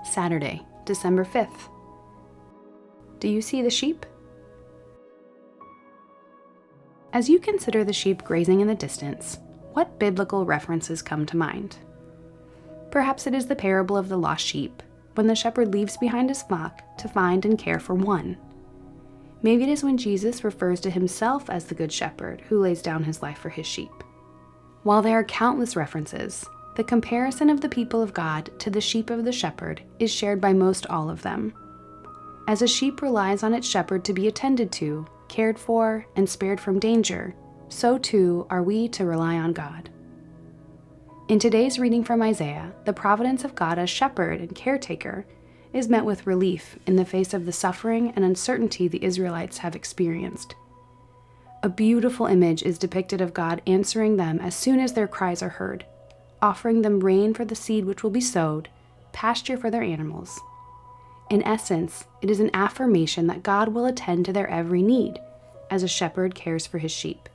Saturday, December 5th. Do you see the sheep? As you consider the sheep grazing in the distance, what biblical references come to mind? Perhaps it is the parable of the lost sheep, when the shepherd leaves behind his flock to find and care for one. Maybe it is when Jesus refers to himself as the good shepherd who lays down his life for his sheep. While there are countless references, the comparison of the people of God to the sheep of the shepherd is shared by most all of them. As a sheep relies on its shepherd to be attended to, cared for, and spared from danger, so too are we to rely on God. In today's reading from Isaiah, the providence of God as shepherd and caretaker is met with relief in the face of the suffering and uncertainty the Israelites have experienced. A beautiful image is depicted of God answering them as soon as their cries are heard, offering them rain for the seed which will be sowed, pasture for their animals. In essence, it is an affirmation that God will attend to their every need, as a shepherd cares for his sheep.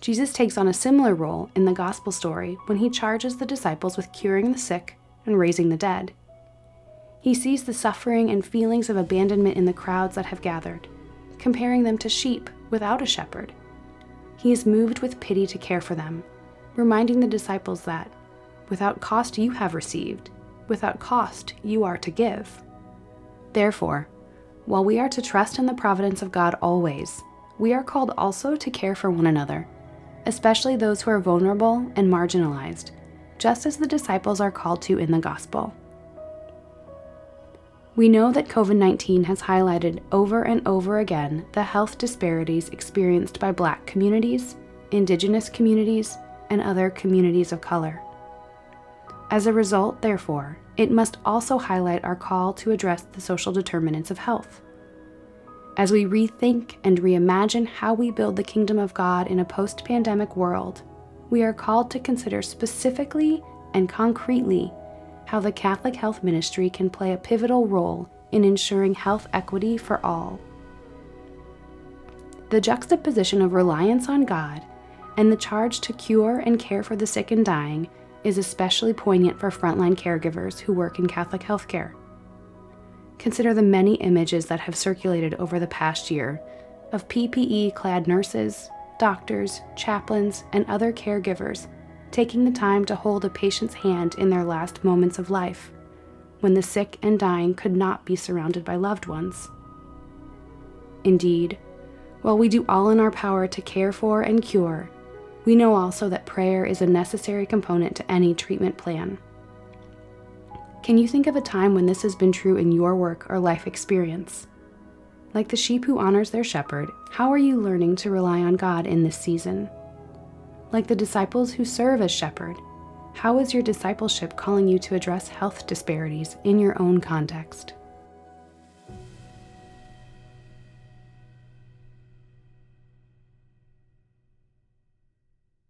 Jesus takes on a similar role in the gospel story when he charges the disciples with curing the sick and raising the dead. He sees the suffering and feelings of abandonment in the crowds that have gathered, comparing them to sheep without a shepherd. He is moved with pity to care for them, reminding the disciples that, without cost you have received, without cost you are to give. Therefore, while we are to trust in the providence of God always, we are called also to care for one another, especially those who are vulnerable and marginalized, just as the disciples are called to in the gospel. We know that COVID-19 has highlighted over and over again the health disparities experienced by Black communities, Indigenous communities, and other communities of color. As a result, therefore, it must also highlight our call to address the social determinants of health. As we rethink and reimagine how we build the kingdom of God in a post-pandemic world, we are called to consider specifically and concretely how the Catholic Health Ministry can play a pivotal role in ensuring health equity for all. The juxtaposition of reliance on God and the charge to cure and care for the sick and dying is especially poignant for frontline caregivers who work in Catholic healthcare. Consider the many images that have circulated over the past year of PPE-clad nurses, doctors, chaplains, and other caregivers taking the time to hold a patient's hand in their last moments of life, when the sick and dying could not be surrounded by loved ones. Indeed, while we do all in our power to care for and cure, we know also that prayer is a necessary component to any treatment plan. Can you think of a time when this has been true in your work or life experience? Like the sheep who honors their shepherd, how are you learning to rely on God in this season? Like the disciples who serve as shepherd, how is your discipleship calling you to address health disparities in your own context?